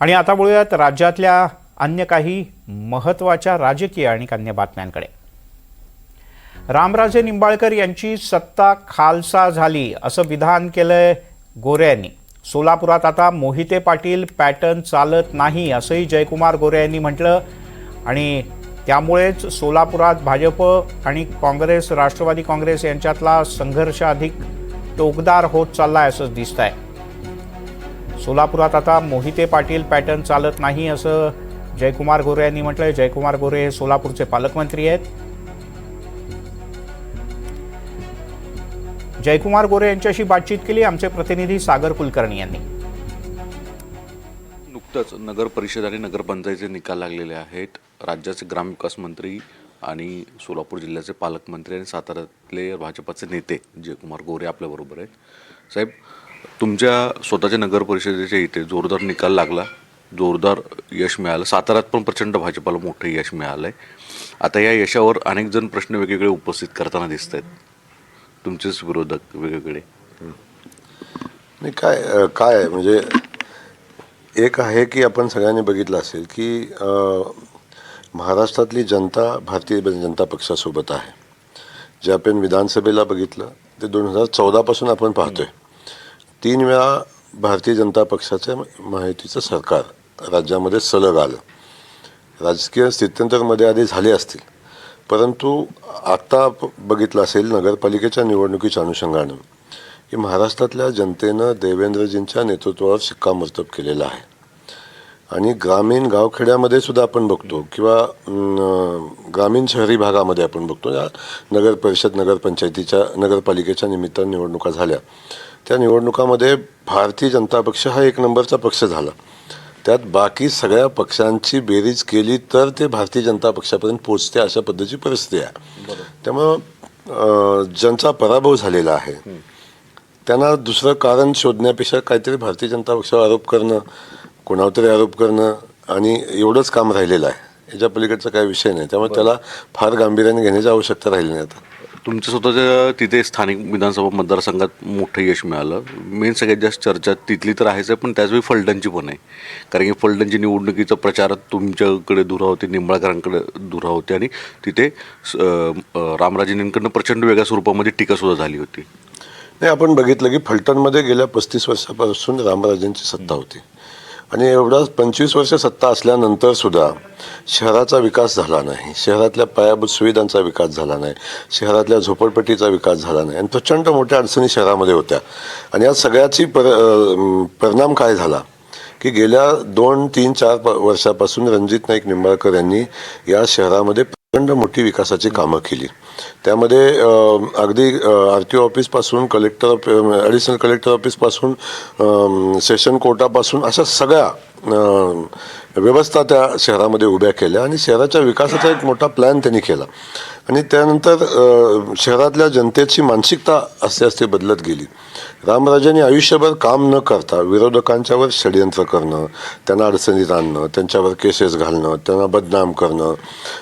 आणि आता बोलूयात राज्यातल्या अन्य काही महत्त्वाच्या राजकीय आणि अन्य बातम्यांकडे। रामराजे निंबाळकर यांची सत्ता खालसा झाली असं विधान केलंय गोरे यांनी। सोलापुरात आता मोहिते पाटील पॅटर्न चालत नाही असंही जयकुमार गोरे यांनी म्हटलं आणि त्यामुळेच सोलापुरात भाजप आणि काँग्रेस राष्ट्रवादी काँग्रेस यांच्यातला संघर्ष अधिक टोकदार होत चाललाय असं दिसतंय। सोलापुरात आता मोहिते पाटील पॅटर्न चालत नाही असं जयकुमार गोरे यांनी म्हटलंय। जयकुमार गोरे हे सोलापूरचे पालकमंत्री आहेत। जयकुमार गोरे यांच्याशी बातचीत केली आमचे प्रतिनिधी सागर कुलकर्णी यांनी। नुकतंच नगर परिषद आणि नगरपंचायतीचे निकाल लागलेले आहेत। राज्याचे ग्रामविकास मंत्री आणि सोलापूर जिल्ह्याचे पालकमंत्री आणि साताऱ्यातले भाजपचे नेते जयकुमार गोरे आपल्याबरोबर आहेत। साहेब, तुमच्या स्वतःच्या नगर परिषदेच्या इथे जोरदार निकाल लागला, जोरदार यश मिळालं। साताऱ्यात पण प्रचंड भाजपाला मोठं यश मिळालं आहे। आता या यशावर अनेक जण प्रश्न वेगवेगळे उपस्थित करताना दिसत आहेत, तुमचेच विरोधक वेगवेगळे। नाही, काय म्हणजे एक आहे की आपण सगळ्यांनी बघितलं असेल की महाराष्ट्रातली जनता भारतीय जनता पक्षासोबत आहे। जे आपण विधानसभेला बघितलं ते 2014 पासून आपण पाहतोय। 3 वेळा भारतीय जनता पक्षाचं महायुतीचं सरकार राज्यामध्ये सलग आलं। राजकीय स्थित्यंतरमध्ये आधी झाले असतील, परंतु आता बघितलं असेल नगरपालिकेच्या निवडणुकीच्या अनुषंगानं की महाराष्ट्रातल्या जनतेनं देवेंद्रजींच्या नेतृत्वावर शिक्कामोर्तब केलेलं आहे। आणि ग्रामीण गावखेड्यामध्ये सुद्धा आपण बघतो किंवा ग्रामीण शहरी भागामध्ये आपण बघतो, या नगर परिषद नगरपंचायतीच्या नगरपालिकेच्या निमित्तानं निवडणुका झाल्या। त्या निवडणुकामध्ये भारतीय जनता पक्ष हा 1 नंबरचा पक्ष झाला। त्यात बाकी सगळ्या पक्षांची बेरीज केली तर ते भारतीय जनता पक्षापर्यंत पोहोचते अशा पद्धतीची परिस्थिती आहे। त्यामुळं ज्यांचा पराभव झालेला आहे त्यांना दुसरं कारण शोधण्यापेक्षा काहीतरी भारतीय जनता पक्षावर आरोप करणं, कोणावर तरी आरोप करणं आणि एवढंच काम राहिलेलं आहे। याच्या पलीकडचा काही विषय नाही। त्यामुळे त्याला फार गांभीर्याने घेण्याची आवश्यकता राहिली नाही। आता तुमच्या स्वतःच्या तिथे स्थानिक विधानसभा मतदारसंघात मोठं यश मिळालं। मेन सगळ्यात जास्त चर्चा तिथली तर आहेच आहे, पण त्याचवेळी फलटणची पण आहे। कारण की फलटणची निवडणुकीचा प्रचार तुमच्याकडे धुरा होते, निंबाळकरांकडे धुरा होते आणि तिथे रामराजेंकडनं प्रचंड वेगळ्या स्वरूपामध्ये टीकासुद्धा झाली होती। नाही, आपण बघितलं की फलटणमध्ये गेल्या 35 वर्षापासून रामराजेंची सत्ता होती आणि एवढा 25 वर्ष सत्ता असल्यानंतर सुद्धा शहराचा विकास झाला नाही, शहरातल्या पायाभूत सुविधांचा विकास झाला नाही, शहरातल्या झोपडपट्टीचा विकास झाला नाही आणि प्रचंड मोठ्या अडचणी शहरामध्ये होत्या। आणि या सगळ्याची परिणाम काय झाला की गेल्या 2, 3, 4 वर्षापासून रणजित नाईक निंबाळकर यांनी या शहरामध्ये प्रचंड मोठी विकासाची कामं केली। त्यामध्ये अगदी RTO ऑफिसपासून ॲडिशनल कलेक्टर ऑफिसपासून सेशन कोर्टापासून अशा सगळ्या व्यवस्था त्या शहरामध्ये उभ्या केल्या आणि शहराच्या विकासाचा एक मोठा प्लॅन त्यांनी केला। आणि त्यानंतर शहरातल्या जनतेची मानसिकता असते बदलत गेली। रामराजांनी आयुष्यभर काम न करता विरोधकांच्यावर षडयंत्र करणं, त्यांना अडचणीत आणणं, त्यांच्यावर केसेस घालणं, त्यांना बदनाम करणं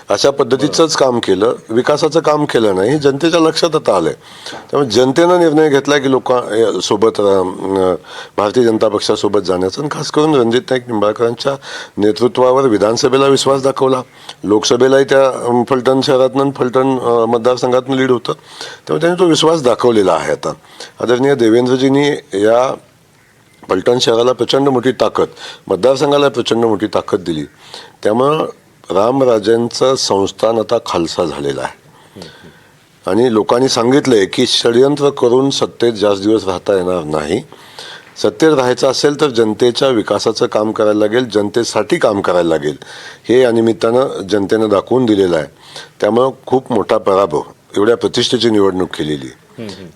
अशा पद्धतीचंच काम केलं, विकासाचं काम केलं नाही। हे जनतेच्या लक्षात आता आलंय। त्यामुळे जनतेनं निर्णय घेतला की लोकांसोबत भारतीय जनता पक्षासोबत जाण्याचा आणि खास करून रणजित नाईक निंबाळकरांच्या नेतृत्वावर विधानसभेला विश्वास दाखवला। लोकसभेलाही त्या फलटण शहरातून फलटण मतदारसंघातून लीड होतं, त्यामुळे त्यांनी तो विश्वास दाखवलेला आहे। आता आदरणीय देवेंद्रजींनी या फलटण शहराला प्रचंड मोठी ताकद, मतदारसंघाला प्रचंड मोठी ताकद दिली। त्यामुळं रामराजेंचं संस्थान आता खालसा झालेलं आहे आणि लोकांनी सांगितलंय की षडयंत्र करून सत्तेत जास्त दिवस राहता येणार नाही। सत्तेत राहायचं असेल तर जनतेच्या विकासाचं काम करायला लागेल, जनतेसाठी काम करायला लागेल, हे या निमित्तानं जनतेनं दाखवून दिलेलं आहे। त्यामुळं खूप मोठा पराभव, एवढ्या प्रतिष्ठेची निवडणूक केलेली,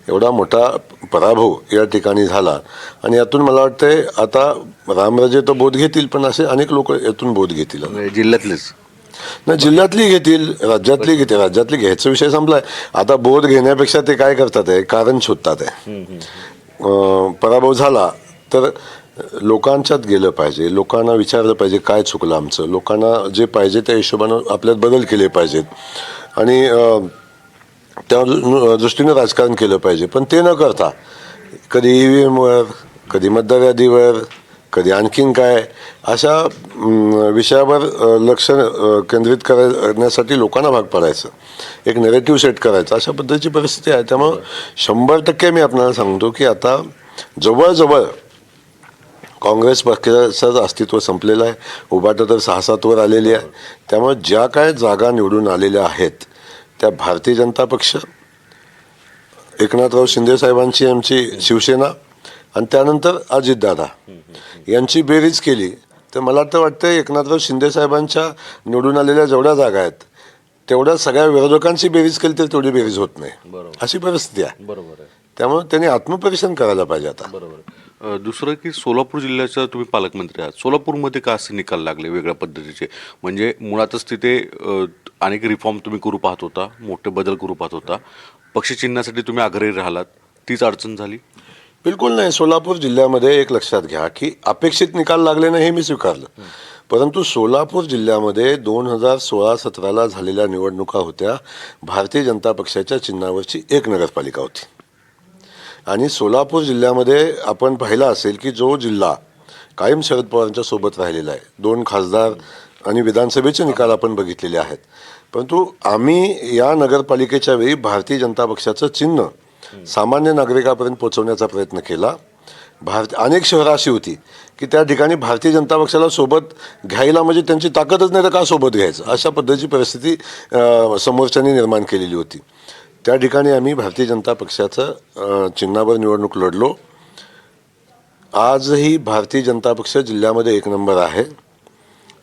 एवढा मोठा पराभव या ठिकाणी झाला आणि यातून मला वाटतंय आता रामराजे तर बोध घेतील, पण असे अनेक लोक यातून बोध घेतील। जिल्ह्यातलेच नाही, जिल्ह्यातली घेतील, राज्यातली घेतील। राज्यातली घ्यायचा विषय संपलाय। आता बोध घेण्यापेक्षा ते काय करतात आहे, कारण शोधतात आहे। पराभव झाला तर लोकांच्यात गेलं पाहिजे, लोकांना विचारलं पाहिजे काय चुकलं आमचं, लोकांना जे पाहिजे त्या हिशोबानं आपल्यात बदल केले पाहिजेत आणि त्या दृष्टीनं राजकारण केलं पाहिजे। पण ते न करता कधी EVMवर, कधी मतदार यादीवर, कधी आणखीन काय, अशा विषयावर लक्ष केंद्रित करण्यासाठी लोकांना भाग पाडायचं, एक नेरेटिव्ह सेट करायचं, अशा पद्धतीची परिस्थिती आहे. त्यामुळं 100% मी आपल्याला सांगतो की आता जवळजवळ काँग्रेस पक्षाचं अस्तित्व संपलेलं आहे. उभाटा तर 6-7 वर आलेली आहे. त्यामुळे ज्या काय जागा निवडून आलेल्या आहेत त्या भारतीय जनता पक्ष, एकनाथराव शिंदे साहेबांची आमची शिवसेना आणि त्यानंतर अजितदादा यांची बेरीज केली तर मला तर वाटतं एकनाथराव शिंदे साहेबांच्या निवडून आलेल्या जेवढ्या जागा आहेत तेवढ्या सगळ्या विरोधकांची बेरीज केली तर तेवढी बेरीज होत नाही, अशी परिस्थिती आहे. बरोबर आहे. त्यामुळे त्यांनी आत्मपरीक्षण करायला पाहिजे आता. बरोबर. दुसरं की सोलापूर जिल्ह्याचा तुम्ही पालकमंत्री आहात, सोलापूरमध्ये का असे निकाल लागले वेगळ्या पद्धतीचे? म्हणजे मुळातच तिथे अनेक रिफॉर्म तुम्ही करू पाहत होता, मोठे बदल करू पाहत होता, पक्षचिन्हासाठी तुम्ही आग्रही राहिलात, तीच अडचण झाली? बिलकुल नाही. सोलापूर जिल्ह्यामध्ये एक लक्षात घ्या की अपेक्षित निकाल लागले नाही हे मी स्वीकारलं, परंतु सोलापूर जिल्ह्यामध्ये 2016-17 झालेल्या निवडणुका होत्या. भारतीय जनता पक्षाच्या चिन्हावरची एक नगरपालिका होती आणि सोलापूर जिल्ह्यामध्ये आपण पाहिलं असेल की जो जिल्हा कायम शरद पवारांच्या सोबत राहिलेला आहे, 2 खासदार आणि विधानसभेचे निकाल आपण बघितलेले आहेत, परंतु आम्ही या नगरपालिकेच्या वेळी भारतीय जनता पक्षाचं चिन्ह सामान्य नागरिकापर्यंत पोहोचवण्याचा प्रयत्न केला. अनेक शहरं अशी होती की त्या ठिकाणी भारतीय जनता पक्षाला सोबत घ्यायला म्हणजे त्यांची ताकदच नाही तर का सोबत घ्यायचं, अशा पद्धतीची परिस्थिती समोरच्यांनी निर्माण केलेली होती. त्या ठिकाणी आम्ही भारतीय जनता पक्षाचं चिन्हावर निवडणूक लढलो. आजही भारतीय जनता पक्ष जिल्ह्यामध्ये 1 नंबर आहे.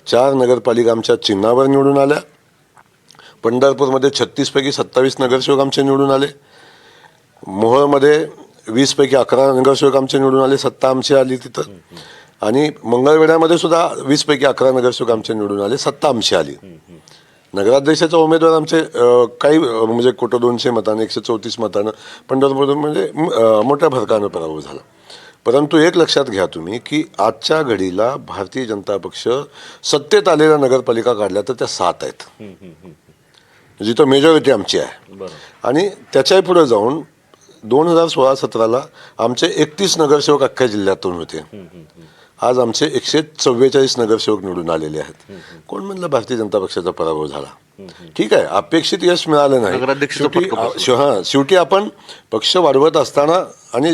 4 नगरपालिका आमच्या चिन्हावर निवडून आल्या. पंढरपूरमध्ये 36 पैकी 27 नगरसेवक आमचे निवडून आले. मोहोळमध्ये 20 पैकी 11 नगरसेवक आमचे निवडून आले, सत्ता आमची आली तिथं. आणि मंगळवेढ्यामध्ये सुद्धा 20 पैकी 11 नगरसेवक आमचे निवडून आले, सत्ता आमची आली. नगराध्यक्षाचा उमेदवार आमचे काही म्हणजे कुठं 200 मतांना 134 मतांना पंढरपूर म्हणजे मोठ्या फरकानं पराभव झाला. परंतु एक लक्षात घ्या तुम्ही की आजच्या घडीला भारतीय जनता पक्ष सत्तेत आलेल्या नगरपालिका काढल्या तर त्या 7 आहेत, जिथं मेजॉरिटी आमची आहे. आणि त्याच्याही पुढे जाऊन 2016-17 आमचे 31 नगरसेवक अख्ख्या जिल्ह्यातून होते. आज आमचे 144 नगरसेवक निवडून आलेले आहेत. कोण म्हणलं भारतीय जनता पक्षाचा पराभव झाला? ठीक आहे, अपेक्षित यश मिळालं नाही. शेवटी आपण पक्ष वाढवत असताना आणि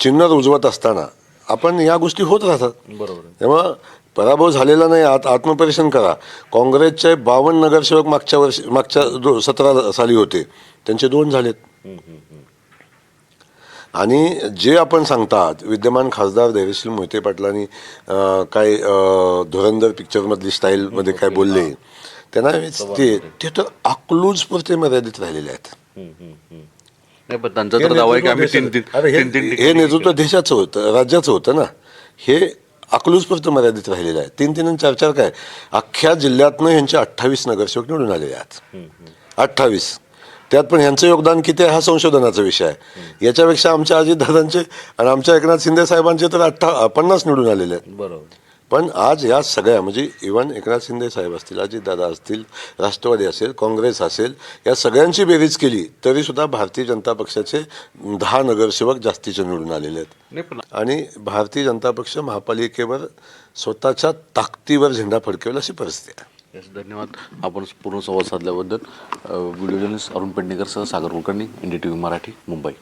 चिन्ह रुजवत असताना आपण या गोष्टी होत राहतात. बरोबर. तेव्हा पराभव झालेला नाही. आत्मपरीक्षण करा. काँग्रेसचे 52 नगरसेवक मागच्या 17 साली होते, त्यांचे 2 झालेत. आणि जे आपण सांगतात विद्यमान खासदार धैर्यशील मोहिते पाटलांनी काय धुरंधर पिक्चरमधली स्टाईलमध्ये काय बोलले, त्यांना ते तर अकलूजपुरते मर्यादित राहिलेले आहेत. हे नेतृत्व देशाचं होतं, राज्याचं होतं ना, हे अकलूजपुरतं मर्यादित राहिलेलं आहे. 3-3 आणि 4-4 काय, अख्ख्या जिल्ह्यातनं ह्यांचे 28 नगरसेवक निवडून आलेले आहेत. 28. त्यात पण ह्यांचं योगदान किती आहे हा संशोधनाचा विषय आहे. याच्यापेक्षा आमच्या अजितदादांचे आणि आमच्या एकनाथ शिंदे साहेबांचे तर 50 निवडून आलेले आहेत. बरोबर. पण आज या सगळ्या म्हणजे इव्हन एकनाथ शिंदे साहेब असतील, अजितदादा असतील, राष्ट्रवादी असेल, काँग्रेस असेल, या सगळ्यांची बेरीज केली तरी सुद्धा भारतीय जनता पक्षाचे 10 नगरसेवक जास्तीचे निवडून आलेले आहेत. आणि भारतीय जनता पक्ष महापालिकेवर स्वतःच्या ताकदीवर झेंडा फडकवेल अशी परिस्थिती आहे. धन्यवाद. आपण पूर्ण संवाद साधल्याबद्दल. व्हिडिओ जर्नलिस्ट अरुण पेडणेकर सह सागर कुलकर्णी, NDTV मराठी, मुंबई.